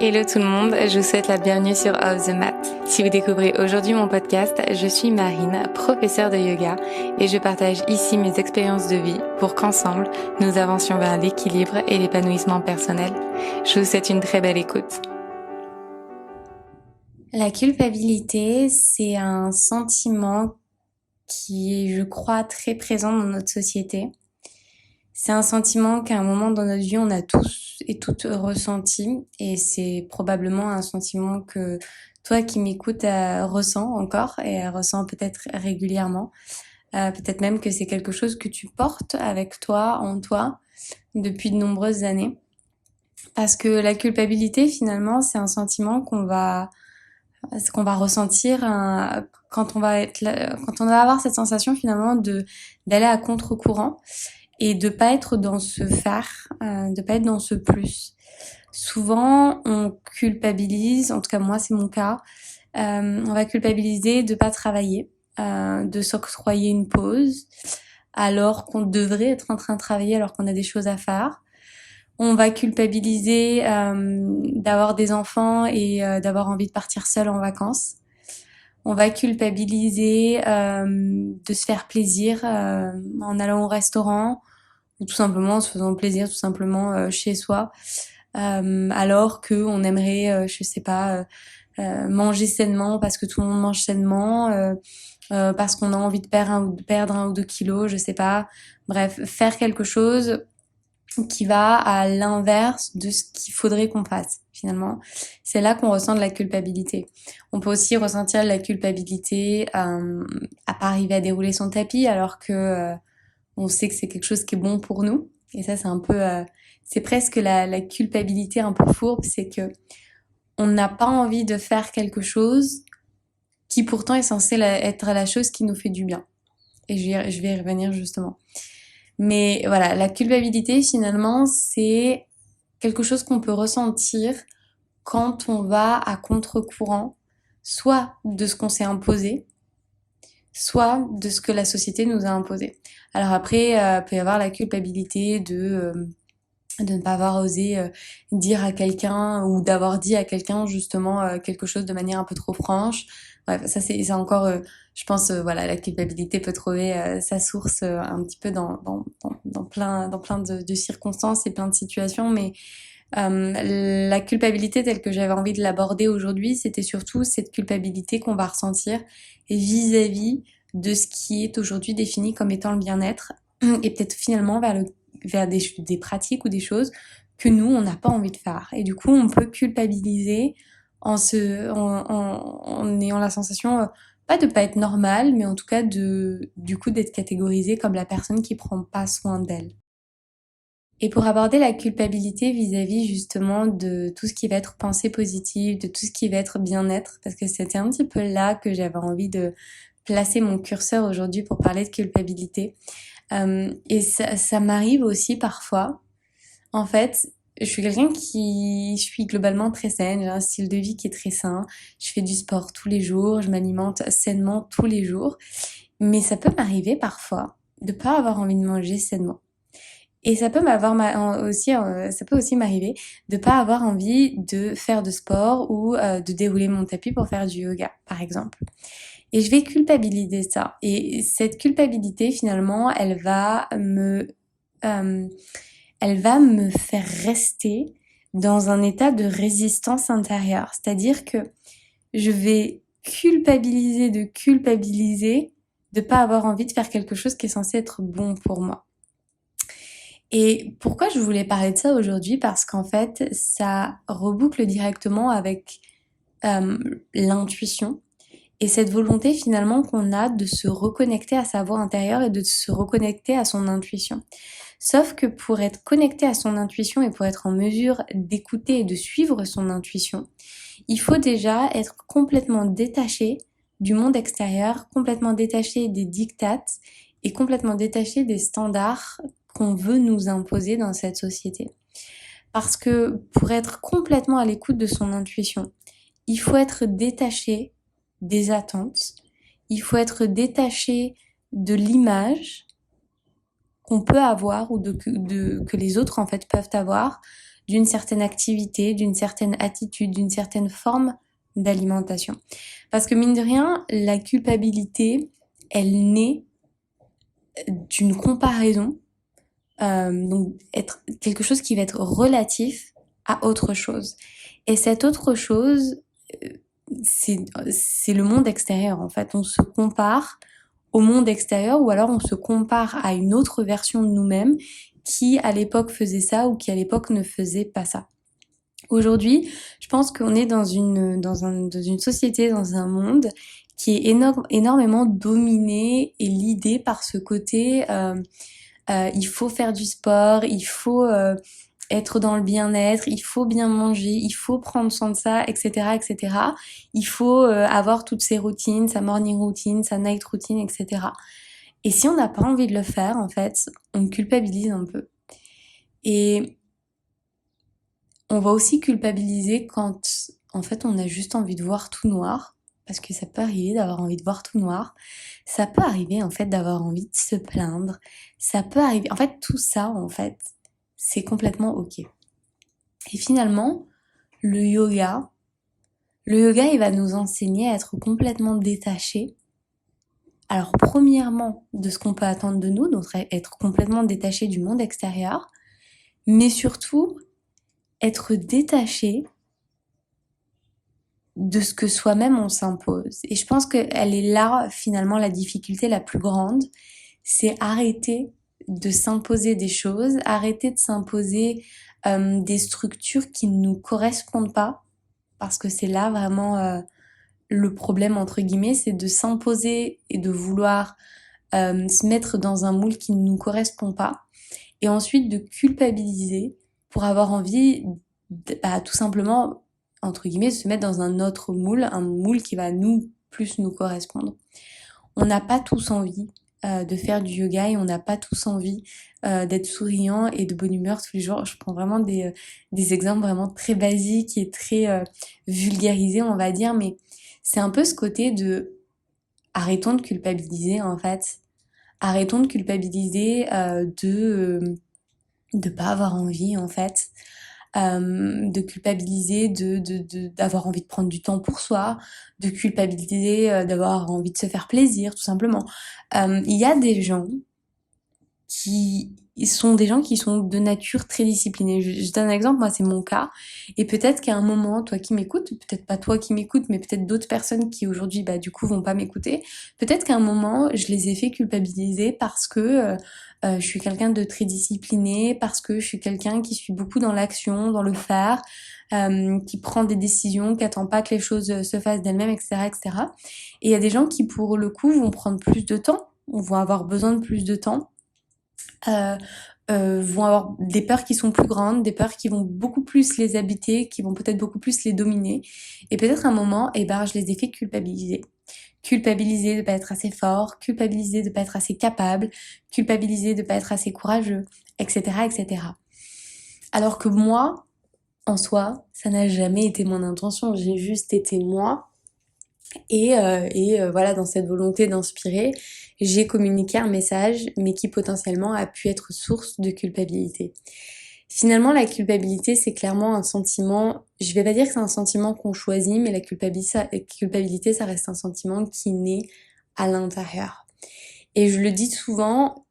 Hello tout le monde, je vous souhaite la bienvenue sur Off the Mat. Si vous découvrez aujourd'hui mon podcast, je suis Marine, professeure de yoga, et je partage ici mes expériences de vie pour qu'ensemble, nous avancions vers l'équilibre et l'épanouissement personnel. Je vous souhaite une très belle écoute. La culpabilité, c'est un sentiment qui est, je crois, très présent dans notre société. C'est un sentiment qu'à un moment dans notre vie, on a tous et toutes ressenti, et c'est probablement un sentiment que toi qui m'écoutes ressens encore et ressens peut-être régulièrement. Peut-être même que c'est quelque chose que tu portes avec toi, en toi, depuis de nombreuses années. Parce que la culpabilité, finalement, c'est un sentiment qu'on va ressentir quand on va avoir cette sensation finalement d'aller à contre-courant et de pas être dans ce faire, de pas être dans ce plus. Souvent, on culpabilise, en tout cas moi c'est mon cas, on va culpabiliser de pas travailler, de s'octroyer une pause, alors qu'on devrait être en train de travailler alors qu'on a des choses à faire. On va culpabiliser d'avoir des enfants et d'avoir envie de partir seul en vacances. On va culpabiliser de se faire plaisir en allant au restaurant ou tout simplement en se faisant plaisir tout simplement chez soi, alors que on aimerait, je sais pas, manger sainement parce que tout le monde mange sainement, parce qu'on a envie de perdre 1 ou 2 kilos, je sais pas. Bref, faire quelque chose qui va à l'inverse de ce qu'il faudrait qu'on fasse, finalement. C'est là qu'on ressent de la culpabilité. On peut aussi ressentir de la culpabilité à pas arriver à dérouler son tapis alors que on sait que c'est quelque chose qui est bon pour nous. Et ça, c'est un peu, c'est presque la culpabilité un peu fourbe, c'est que on n'a pas envie de faire quelque chose qui pourtant est censé être la chose qui nous fait du bien. Et je vais y revenir justement. Mais voilà, la culpabilité finalement, c'est quelque chose qu'on peut ressentir quand on va à contre-courant, soit de ce qu'on s'est imposé, soit de ce que la société nous a imposé. Alors après, peut y avoir la culpabilité de ne pas avoir osé dire à quelqu'un ou d'avoir dit à quelqu'un justement quelque chose de manière un peu trop franche. Bref, ça c'est encore, je pense, voilà, la culpabilité peut trouver sa source un petit peu dans plein de circonstances et plein de situations, mais la culpabilité telle que j'avais envie de l'aborder aujourd'hui, c'était surtout cette culpabilité qu'on va ressentir vis-à-vis de ce qui est aujourd'hui défini comme étant le bien-être et peut-être finalement vers des pratiques ou des choses que nous, on n'a pas envie de faire. Et du coup, on peut culpabiliser en ayant la sensation, pas de pas être normal, mais en tout cas du coup d'être catégorisé comme la personne qui prend pas soin d'elle. Et pour aborder la culpabilité vis-à-vis justement de tout ce qui va être pensée positive, de tout ce qui va être bien-être, parce que c'était un petit peu là que j'avais envie de placer mon curseur aujourd'hui pour parler de culpabilité. Et ça m'arrive aussi parfois. En fait, je suis globalement très saine, j'ai un style de vie qui est très sain, je fais du sport tous les jours, je m'alimente sainement tous les jours, mais ça peut m'arriver parfois de pas avoir envie de manger sainement. Et ça peut aussi m'arriver de pas avoir envie de faire de sport ou de dérouler mon tapis pour faire du yoga, par exemple. Et je vais culpabiliser ça. Et cette culpabilité, finalement, euh, elle va me faire rester dans un état de résistance intérieure. C'est-à-dire que je vais culpabiliser de pas avoir envie de faire quelque chose qui est censé être bon pour moi. Et pourquoi je voulais parler de ça aujourd'hui? Parce qu'en fait, ça reboucle directement avec l'intuition et cette volonté finalement qu'on a de se reconnecter à sa voix intérieure et de se reconnecter à son intuition. Sauf que pour être connecté à son intuition et pour être en mesure d'écouter et de suivre son intuition, il faut déjà être complètement détaché du monde extérieur, complètement détaché des dictates et complètement détaché des standards qu'on veut nous imposer dans cette société. Parce que pour être complètement à l'écoute de son intuition, il faut être détaché des attentes, il faut être détaché de l'image qu'on peut avoir ou que les autres en fait peuvent avoir d'une certaine activité, d'une certaine attitude, d'une certaine forme d'alimentation. Parce que mine de rien, la culpabilité, elle naît d'une comparaison, donc être quelque chose qui va être relatif à autre chose. Et cette autre chose, c'est le monde extérieur en fait. On se compare au monde extérieur ou alors on se compare à une autre version de nous-mêmes qui à l'époque faisait ça ou qui à l'époque ne faisait pas ça. Aujourd'hui, je pense qu'on est dans une société, dans un monde qui est énormément dominé et l'idée par ce côté il faut faire du sport, il faut être dans le bien-être, il faut bien manger, il faut prendre soin de ça, etc., etc. Il faut avoir toutes ses routines, sa morning routine, sa night routine, etc. Et si on n'a pas envie de le faire, en fait, on culpabilise un peu. Et on va aussi culpabiliser quand, en fait, on a juste envie de voir tout noir. Parce que ça peut arriver d'avoir envie de voir tout noir. Ça peut arriver, en fait, d'avoir envie de se plaindre. Ça peut arriver. En fait, tout ça, en fait, c'est complètement ok. Et finalement, le yoga, il va nous enseigner à être complètement détachés. Alors, premièrement, de ce qu'on peut attendre de nous, donc être complètement détaché du monde extérieur, mais surtout, être détaché de ce que soi-même on s'impose. Et je pense qu'elle est là, finalement, la difficulté la plus grande, c'est arrêter de s'imposer des choses, arrêter de s'imposer des structures qui ne nous correspondent pas, parce que c'est là vraiment le problème, entre guillemets, c'est de s'imposer et de vouloir se mettre dans un moule qui ne nous correspond pas, et ensuite de culpabiliser pour avoir envie, tout simplement, entre guillemets, se mettre dans un autre moule, un moule qui va plus nous correspondre. On n'a pas tous envie de faire du yoga et on n'a pas tous envie d'être souriant et de bonne humeur tous les jours. Je prends vraiment des exemples vraiment très basiques et très vulgarisés, on va dire, mais c'est un peu ce côté de arrêtons de culpabiliser en fait. Arrêtons de culpabiliser de pas avoir envie en fait. De culpabiliser d'avoir envie de prendre du temps pour soi, de culpabiliser d'avoir envie de se faire plaisir, tout simplement. Il y a des gens qui sont de nature très disciplinés. Je donne un exemple, moi c'est mon cas, et peut-être qu'à un moment, toi qui m'écoutes, peut-être pas toi qui m'écoutes, mais peut-être d'autres personnes qui aujourd'hui, du coup, vont pas m'écouter, peut-être qu'à un moment, je les ai fait culpabiliser parce que je suis quelqu'un de très discipliné, parce que je suis quelqu'un qui suis beaucoup dans l'action, dans le faire, qui prend des décisions, qui attend pas que les choses se fassent d'elles-mêmes, etc., etc. Et il y a des gens qui, pour le coup, vont prendre plus de temps, vont avoir besoin de plus de temps, euh, vont avoir des peurs qui sont plus grandes, des peurs qui vont beaucoup plus les habiter, qui vont peut-être beaucoup plus les dominer. Et peut-être à un moment, je les ai fait culpabiliser. Culpabiliser de pas être assez fort, culpabiliser de pas être assez capable, culpabiliser de pas être assez courageux, etc., etc. Alors que moi, en soi, ça n'a jamais été mon intention. J'ai juste été moi. Voilà, dans cette volonté d'inspirer, j'ai communiqué un message, mais qui potentiellement a pu être source de culpabilité. Finalement, la culpabilité, c'est clairement un sentiment, je vais pas dire que c'est un sentiment qu'on choisit, mais la culpabilité, ça reste un sentiment qui naît à l'intérieur. Et je le dis souvent,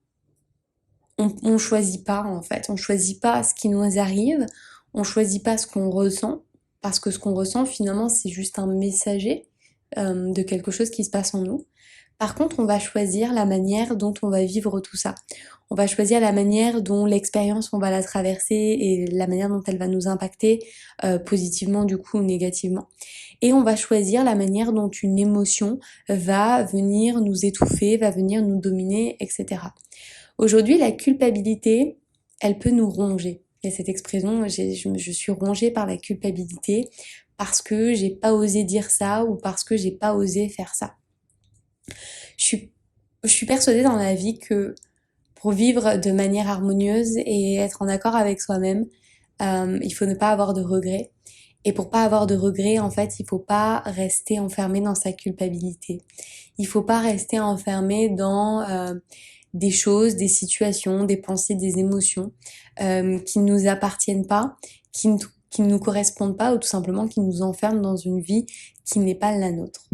on choisit pas en fait, on choisit pas ce qui nous arrive, on choisit pas ce qu'on ressent, parce que ce qu'on ressent finalement, c'est juste un messager de quelque chose qui se passe en nous. Par contre, on va choisir la manière dont on va vivre tout ça. On va choisir la manière dont l'expérience, on va la traverser et la manière dont elle va nous impacter positivement du coup ou négativement. Et on va choisir la manière dont une émotion va venir nous étouffer, va venir nous dominer, etc. Aujourd'hui, la culpabilité, elle peut nous ronger. Il y a cette expression, je suis rongée par la culpabilité parce que j'ai pas osé dire ça ou parce que j'ai pas osé faire ça. Je suis persuadée dans la vie que pour vivre de manière harmonieuse et être en accord avec soi-même, il faut ne pas avoir de regrets. Et pour pas avoir de regrets, en fait, il faut pas rester enfermé dans sa culpabilité. Il faut pas rester enfermé dans des choses, des situations, des pensées, des émotions qui ne nous appartiennent pas, qui ne nous correspondent pas ou tout simplement qui nous enferment dans une vie qui n'est pas la nôtre.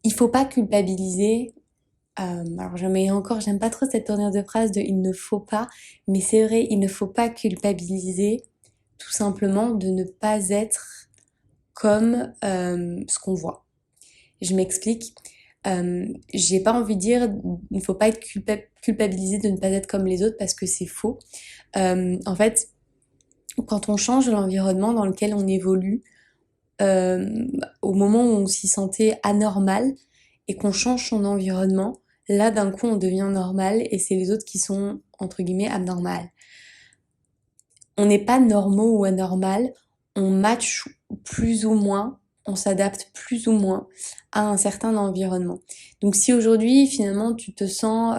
Il faut pas culpabiliser. Alors j'aime pas trop cette tournure de phrase de il ne faut pas, mais c'est vrai, il ne faut pas culpabiliser tout simplement de ne pas être comme ce qu'on voit. Je m'explique. J'ai pas envie de dire il ne faut pas être culpabilisé de ne pas être comme les autres parce que c'est faux. En fait, quand on change l'environnement dans lequel on évolue, au moment où on s'y sentait anormal et qu'on change son environnement, là d'un coup on devient normal et c'est les autres qui sont entre guillemets abnormales. On n'est pas normaux ou anormal, on match plus ou moins, on s'adapte plus ou moins à un certain environnement. Donc si aujourd'hui finalement tu te sens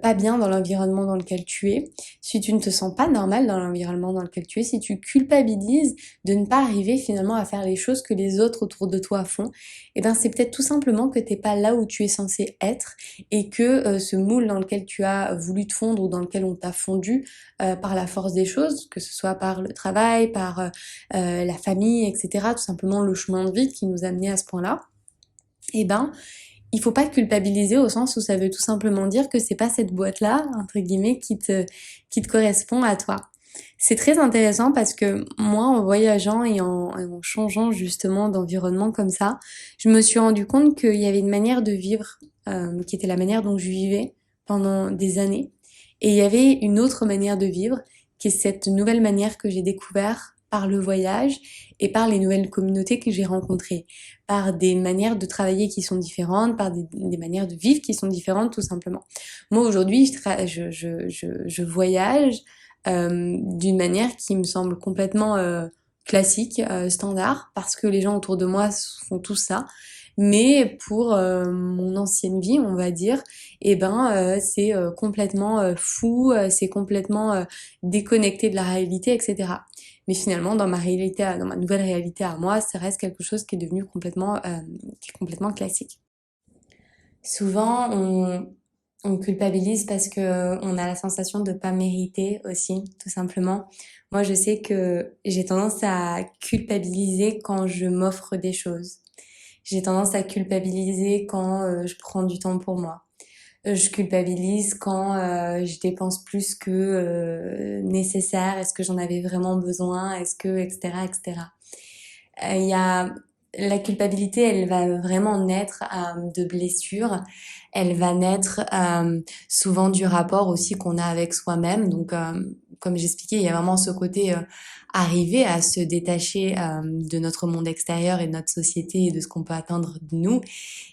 pas bien dans l'environnement dans lequel tu es, si tu ne te sens pas normal dans l'environnement dans lequel tu es, si tu culpabilises de ne pas arriver finalement à faire les choses que les autres autour de toi font, eh ben c'est peut-être tout simplement que t'es pas là où tu es censé être et que ce moule dans lequel tu as voulu te fondre ou dans lequel on t'a fondu par la force des choses, que ce soit par le travail, par la famille, etc., tout simplement le chemin de vie qui nous a amené à ce point-là, eh ben il faut pas culpabiliser au sens où ça veut tout simplement dire que c'est pas cette boîte-là, entre guillemets, qui te correspond à toi. C'est très intéressant parce que moi, en voyageant et en changeant justement d'environnement comme ça, je me suis rendu compte qu'il y avait une manière de vivre qui était la manière dont je vivais pendant des années. Et il y avait une autre manière de vivre qui est cette nouvelle manière que j'ai découverte par le voyage et par les nouvelles communautés que j'ai rencontrées, par des manières de travailler qui sont différentes, par des manières de vivre qui sont différentes tout simplement. Moi aujourd'hui, je voyage d'une manière qui me semble complètement classique, standard, parce que les gens autour de moi font tout ça. Mais pour mon ancienne vie, on va dire, eh ben c'est complètement fou, c'est complètement déconnecté de la réalité, etc. Mais finalement, dans ma réalité, dans ma nouvelle réalité à moi, ça reste quelque chose qui est devenu qui est complètement classique. Souvent, on culpabilise parce que on a la sensation de pas mériter aussi, tout simplement. Moi, je sais que j'ai tendance à culpabiliser quand je m'offre des choses. J'ai tendance à culpabiliser quand je prends du temps pour moi. Je culpabilise quand je dépense plus que nécessaire. Est-ce que j'en avais vraiment besoin? Est-ce que, etc., etc. Il y a la culpabilité, elle va vraiment naître de blessures. Elle va naître souvent du rapport aussi qu'on a avec soi-même. Donc, comme j'expliquais, il y a vraiment ce côté arriver à se détacher de notre monde extérieur et de notre société et de ce qu'on peut atteindre de nous.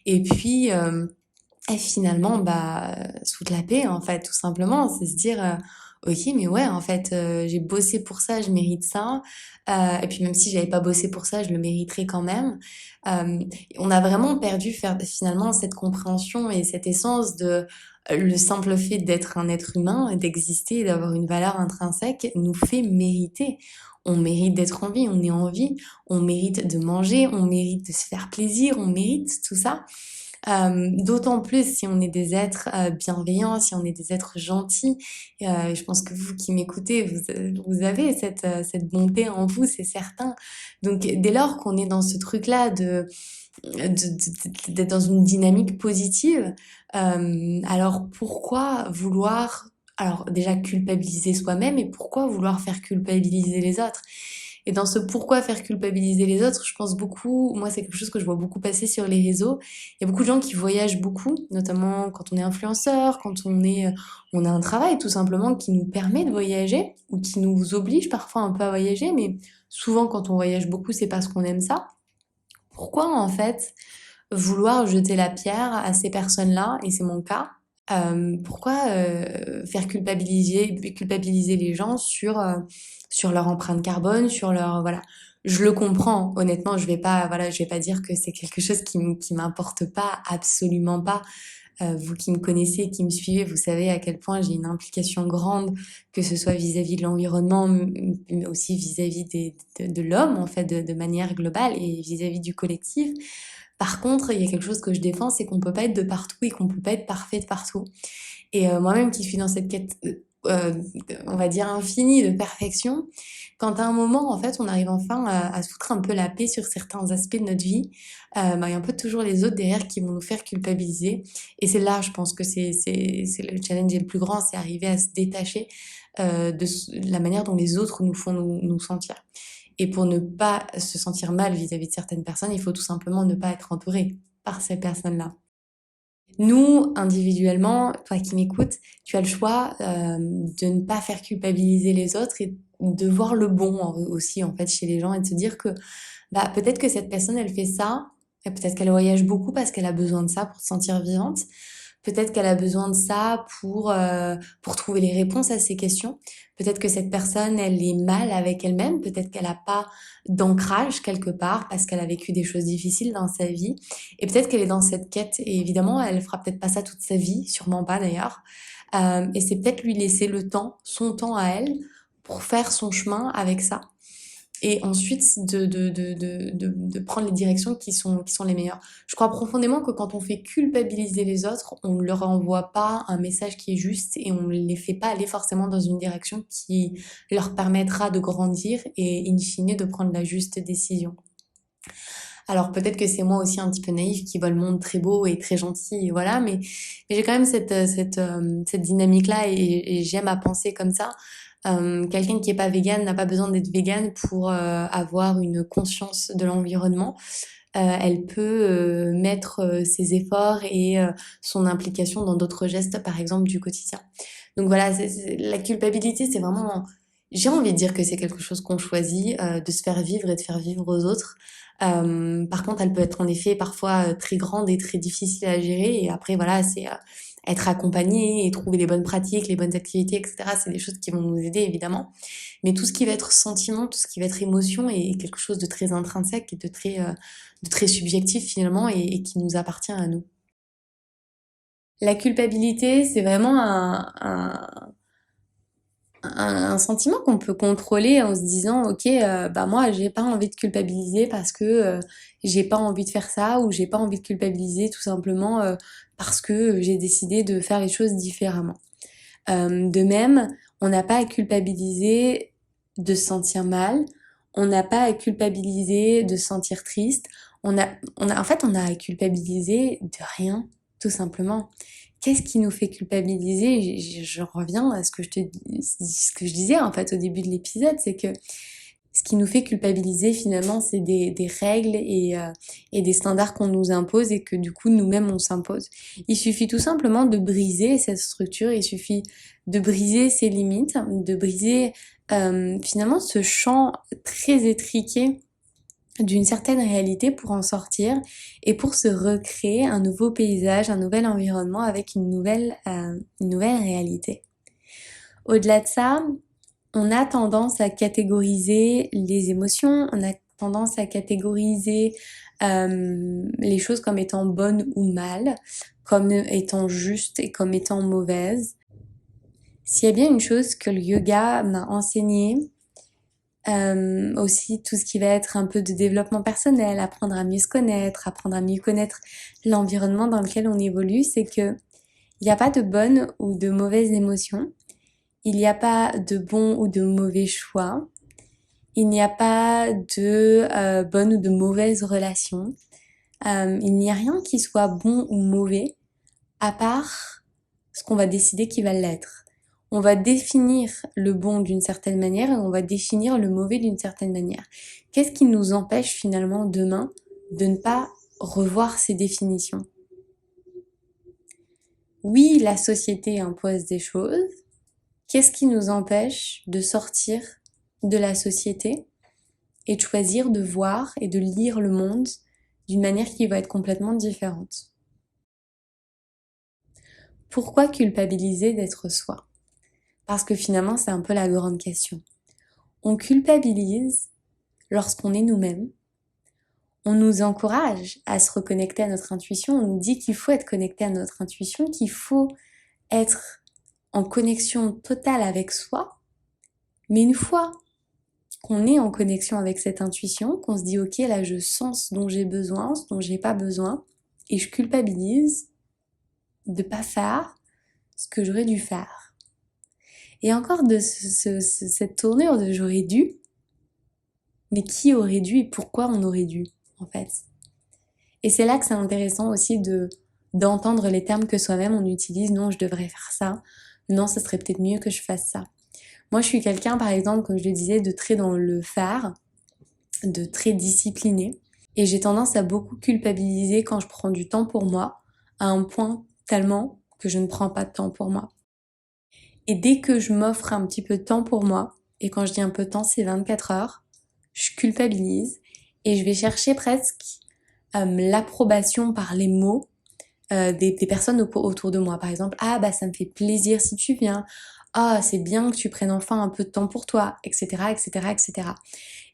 Et puis, et finalement, bah, se foutre la paix, en fait, tout simplement. C'est se dire, ok, mais ouais, en fait, j'ai bossé pour ça, je mérite ça. Et puis même si j'avais pas bossé pour ça, je le mériterais quand même. Euh, on a vraiment perdu finalement cette compréhension et cette essence de le simple fait d'être un être humain, d'exister, d'avoir une valeur intrinsèque, nous fait mériter. On mérite d'être en vie, on est en vie, on mérite de manger, on mérite de se faire plaisir, on mérite tout ça. D'autant plus si on est des êtres bienveillants, si on est des êtres gentils. Je pense que vous qui m'écoutez, vous avez cette bonté en vous, c'est certain. Donc dès lors qu'on est dans ce truc-là d'être dans une dynamique positive, alors pourquoi vouloir, alors déjà culpabiliser soi-même et pourquoi vouloir faire culpabiliser les autres? Et dans ce pourquoi faire culpabiliser les autres, je pense beaucoup, moi c'est quelque chose que je vois beaucoup passer sur les réseaux. Il y a beaucoup de gens qui voyagent beaucoup, notamment quand on est influenceur, quand on a un travail tout simplement qui nous permet de voyager ou qui nous oblige parfois un peu à voyager, mais souvent quand on voyage beaucoup, c'est parce qu'on aime ça. Pourquoi en fait vouloir jeter la pierre à ces personnes-là, et c'est mon cas, pourquoi faire culpabiliser les gens sur leur empreinte carbone, sur leur voilà. Je le comprends, honnêtement, je vais pas dire que c'est quelque chose qui m'importe pas, absolument pas. Vous qui me connaissez, qui me suivez, vous savez à quel point j'ai une implication grande, que ce soit vis-à-vis de l'environnement, mais aussi vis-à-vis de l'homme, en fait, de manière globale et vis-à-vis du collectif. Par contre, il y a quelque chose que je défends, c'est qu'on peut pas être de partout et qu'on peut pas être parfait de partout. Et moi-même qui suis dans cette quête euh, on va dire infinie de perfection, quand à un moment, en fait, on arrive enfin à se foutre un peu la paix sur certains aspects de notre vie, il y a un peu toujours les autres derrière qui vont nous faire culpabiliser. Et c'est là, je pense que c'est le challenge est le plus grand, c'est arriver à se détacher de la manière dont les autres nous font nous sentir. Et pour ne pas se sentir mal vis-à-vis de certaines personnes, il faut tout simplement ne pas être entouré par ces personnes-là. Nous, individuellement, toi qui m'écoutes, tu as le choix de ne pas faire culpabiliser les autres et de voir le bon aussi en fait chez les gens et de se dire que bah peut-être que cette personne elle fait ça, et peut-être qu'elle voyage beaucoup parce qu'elle a besoin de ça pour se sentir vivante. Peut-être qu'elle a besoin de ça pour trouver les réponses à ses questions. Peut-être que cette personne, elle est mal avec elle-même. Peut-être qu'elle n'a pas d'ancrage quelque part parce qu'elle a vécu des choses difficiles dans sa vie. Et peut-être qu'elle est dans cette quête. Et évidemment, elle fera peut-être pas ça toute sa vie, sûrement pas d'ailleurs. Et c'est peut-être lui laisser le temps, son temps à elle, pour faire son chemin avec ça et ensuite de prendre les directions qui sont les meilleures. Je crois profondément que quand on fait culpabiliser les autres, on ne leur envoie pas un message qui est juste et on ne les fait pas aller forcément dans une direction qui leur permettra de grandir et in fine de prendre la juste décision. Alors peut-être que c'est moi aussi un petit peu naïf qui vois le monde très beau et très gentil, et voilà, mais j'ai quand même cette dynamique-là et j'aime à penser comme ça. Quelqu'un qui est pas vegan n'a pas besoin d'être vegan pour avoir une conscience de l'environnement. Elle peut mettre ses efforts et son implication dans d'autres gestes, par exemple du quotidien. Donc voilà, la culpabilité, c'est vraiment, j'ai envie de dire que c'est quelque chose qu'on choisit, de se faire vivre et de faire vivre aux autres. Par contre, elle peut être en effet parfois très grande et très difficile à gérer. Et après, voilà, c'est être accompagné et trouver les bonnes pratiques, les bonnes activités, etc. C'est des choses qui vont nous aider, évidemment. Mais tout ce qui va être sentiment, tout ce qui va être émotion est quelque chose de très intrinsèque et de très subjectif finalement et qui nous appartient à nous. La culpabilité, c'est vraiment un sentiment qu'on peut contrôler en se disant ok bah moi j'ai pas envie de culpabiliser parce que j'ai pas envie de faire ça ou j'ai pas envie de culpabiliser tout simplement parce que j'ai décidé de faire les choses différemment. De même, on n'a pas à culpabiliser de se sentir mal, on n'a pas à culpabiliser de se sentir triste, en fait on a à culpabiliser de rien tout simplement. Qu'est-ce qui nous fait culpabiliser? Je reviens à ce que je disais en fait au début de l'épisode, c'est que ce qui nous fait culpabiliser finalement, c'est des règles et des standards qu'on nous impose et que du coup nous-mêmes on s'impose. Il suffit tout simplement de briser cette structure, il suffit de briser ses limites, de briser finalement ce champ très étriqué d'une certaine réalité pour en sortir et pour se recréer un nouveau paysage, un nouvel environnement avec une nouvelle réalité. Au-delà de ça, on a tendance à catégoriser les émotions, on a tendance à catégoriser les choses comme étant bonnes ou mal, comme étant justes et comme étant mauvaises. S'il y a bien une chose que le yoga m'a enseigné, aussi tout ce qui va être un peu de développement personnel, apprendre à mieux se connaître, apprendre à mieux connaître l'environnement dans lequel on évolue, c'est que il n'y a pas de bonnes ou de mauvaises émotions, il n'y a pas de bons ou de mauvais choix, il n'y a pas de bonnes ou de mauvaises relations, il n'y a rien qui soit bon ou mauvais à part ce qu'on va décider qui va l'être. On va définir le bon d'une certaine manière et on va définir le mauvais d'une certaine manière. Qu'est-ce qui nous empêche finalement demain de ne pas revoir ces définitions? Oui, la société impose des choses. Qu'est-ce qui nous empêche de sortir de la société et de choisir de voir et de lire le monde d'une manière qui va être complètement différente? Pourquoi culpabiliser d'être soi? Parce que finalement, c'est un peu la grande question. On culpabilise lorsqu'on est nous-mêmes. On nous encourage à se reconnecter à notre intuition. On nous dit qu'il faut être connecté à notre intuition, qu'il faut être en connexion totale avec soi. Mais une fois qu'on est en connexion avec cette intuition, qu'on se dit ok, là je sens ce dont j'ai besoin, ce dont j'ai pas besoin, et je culpabilise de pas faire ce que j'aurais dû faire. Et encore de cette tournure de j'aurais dû, mais qui aurait dû et pourquoi on aurait dû, en fait. Et c'est là que c'est intéressant aussi d'entendre les termes que soi-même on utilise. Non, je devrais faire ça. Non, ce serait peut-être mieux que je fasse ça. Moi, je suis quelqu'un, par exemple, comme je le disais, de très dans le faire, de très discipliné. Et j'ai tendance à beaucoup culpabiliser quand je prends du temps pour moi, à un point tellement que je ne prends pas de temps pour moi. Et dès que je m'offre un petit peu de temps pour moi, et quand je dis un peu de temps, c'est 24 heures, je culpabilise et je vais chercher presque l'approbation par les mots des personnes autour de moi. Par exemple, ah bah ça me fait plaisir si tu viens, ah c'est bien que tu prennes enfin un peu de temps pour toi, etc., etc., etc.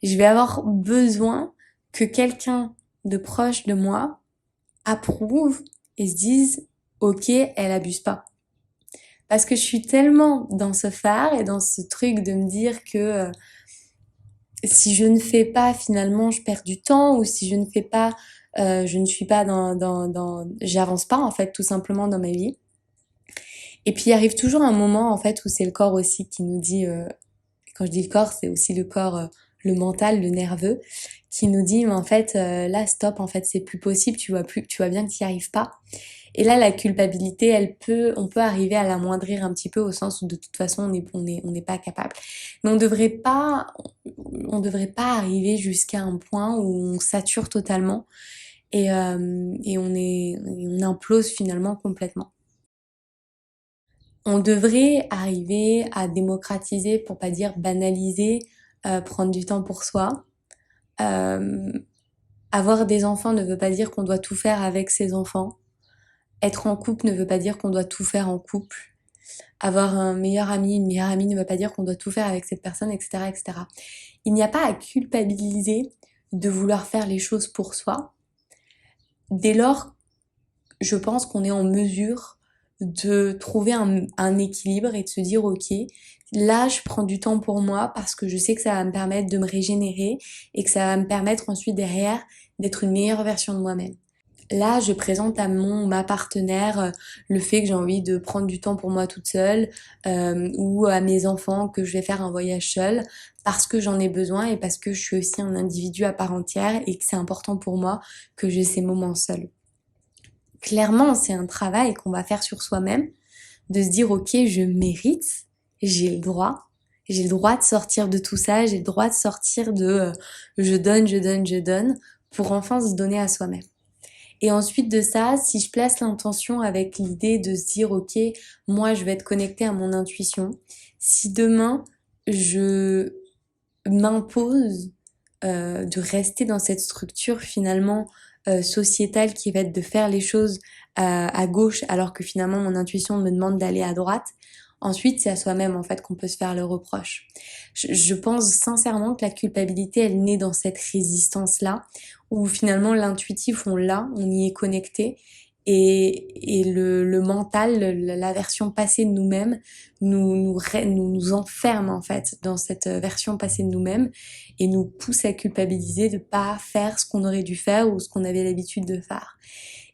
Je vais avoir besoin que quelqu'un de proche de moi approuve et se dise, ok, elle abuse pas. Parce que je suis tellement dans ce phare et dans ce truc de me dire que si je ne fais pas, finalement, je perds du temps, ou si je ne fais pas, je ne suis pas j'avance pas, en fait, tout simplement dans ma vie. Et puis, il arrive toujours un moment, en fait, où c'est le corps aussi qui nous dit, quand je dis le corps, c'est aussi le corps, le mental, le nerveux, qui nous dit, mais en fait, là, stop, en fait, c'est plus possible, tu vois bien que tu n'y arrives pas. Et là, la culpabilité, on peut arriver à l'amoindrir un petit peu au sens où de toute façon, on n'est pas capable. Mais on devrait pas arriver jusqu'à un point où on sature totalement et on implose finalement complètement. On devrait arriver à démocratiser, pour pas dire banaliser, prendre du temps pour soi. Euh, Avoir des enfants ne veut pas dire qu'on doit tout faire avec ses enfants. Être en couple ne veut pas dire qu'on doit tout faire en couple. Avoir un meilleur ami, une meilleure amie ne veut pas dire qu'on doit tout faire avec cette personne, etc., etc. Il n'y a pas à culpabiliser de vouloir faire les choses pour soi. Dès lors, je pense qu'on est en mesure de trouver un équilibre et de se dire, ok, là, je prends du temps pour moi parce que je sais que ça va me permettre de me régénérer et que ça va me permettre ensuite derrière d'être une meilleure version de moi-même. Là, je présente à ma partenaire le fait que j'ai envie de prendre du temps pour moi toute seule ou à mes enfants que je vais faire un voyage seule parce que j'en ai besoin et parce que je suis aussi un individu à part entière et que c'est important pour moi que j'ai ces moments seuls. Clairement, c'est un travail qu'on va faire sur soi-même, de se dire ok, je mérite, j'ai le droit de sortir de tout ça, j'ai le droit de sortir de je donne, je donne, je donne pour enfin se donner à soi-même. Et ensuite de ça, si je place l'intention avec l'idée de se dire, ok, moi je vais être connectée à mon intuition, si demain je m'impose de rester dans cette structure finalement sociétale qui va être de faire les choses à gauche alors que finalement mon intuition me demande d'aller à droite, ensuite c'est à soi-même en fait qu'on peut se faire le reproche. Je pense sincèrement que la culpabilité elle naît dans cette résistance là où finalement l'intuitif on l'a, on y est connecté et le mental, la version passée de nous-mêmes nous enferme en fait dans cette version passée de nous-mêmes et nous pousse à culpabiliser de pas faire ce qu'on aurait dû faire ou ce qu'on avait l'habitude de faire.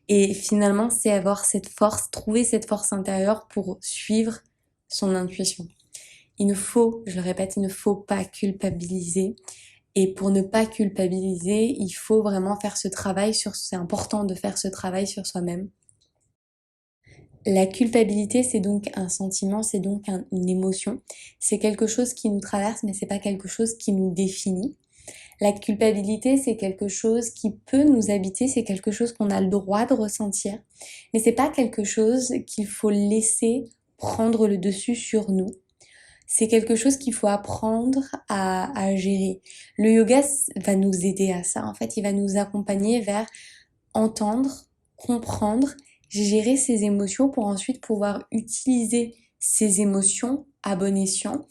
Et finalement, c'est avoir cette force, trouver cette force intérieure pour suivre son intuition. Il ne faut, je le répète, il ne faut pas culpabiliser. Et pour ne pas culpabiliser, il faut vraiment faire ce travail c'est important de faire ce travail sur soi-même. La culpabilité, c'est donc un sentiment, c'est donc une émotion. C'est quelque chose qui nous traverse, mais c'est pas quelque chose qui nous définit. La culpabilité, c'est quelque chose qui peut nous habiter, c'est quelque chose qu'on a le droit de ressentir, mais c'est pas quelque chose qu'il faut laisser prendre le dessus sur nous. C'est quelque chose qu'il faut apprendre à gérer. Le yoga va nous aider à ça. En fait, il va nous accompagner vers entendre, comprendre, gérer ses émotions pour ensuite pouvoir utiliser ces émotions à bon escient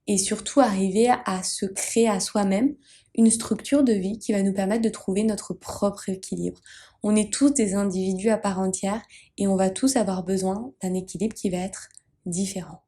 et surtout arriver à se créer à soi-même une structure de vie qui va nous permettre de trouver notre propre équilibre. On est tous des individus à part entière et on va tous avoir besoin d'un équilibre qui va être différent.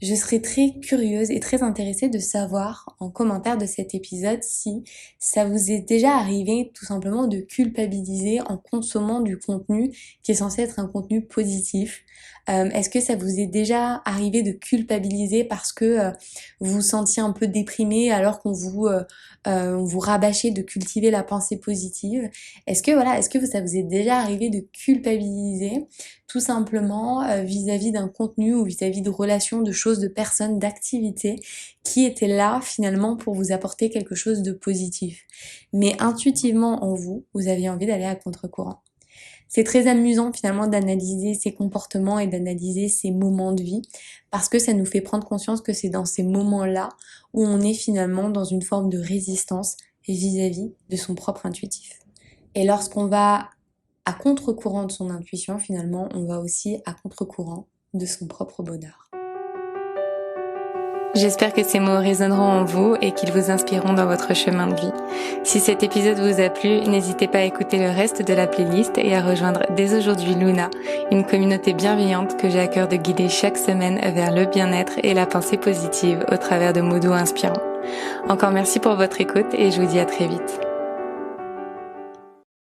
Je serais très curieuse et très intéressée de savoir en commentaire de cet épisode si ça vous est déjà arrivé tout simplement de culpabiliser en consommant du contenu qui est censé être un contenu positif. Est-ce que ça vous est déjà arrivé de culpabiliser parce que vous vous sentiez un peu déprimé alors on vous rabâchait de cultiver la pensée positive? Est-ce que ça vous est déjà arrivé de culpabiliser tout simplement vis-à-vis d'un contenu ou vis-à-vis de relations, de choses, de personnes, d'activités qui étaient là finalement pour vous apporter quelque chose de positif. Mais intuitivement en vous, vous aviez envie d'aller à contre-courant. C'est très amusant finalement d'analyser ces comportements et d'analyser ces moments de vie parce que ça nous fait prendre conscience que c'est dans ces moments-là où on est finalement dans une forme de résistance vis-à-vis de son propre intuitif. Et lorsqu'on va à contre-courant de son intuition, finalement, on va aussi à contre-courant de son propre bonheur. J'espère que ces mots résonneront en vous et qu'ils vous inspireront dans votre chemin de vie. Si cet épisode vous a plu, n'hésitez pas à écouter le reste de la playlist et à rejoindre dès aujourd'hui Luna, une communauté bienveillante que j'ai à cœur de guider chaque semaine vers le bien-être et la pensée positive au travers de mots doux inspirants. Encore merci pour votre écoute et je vous dis à très vite.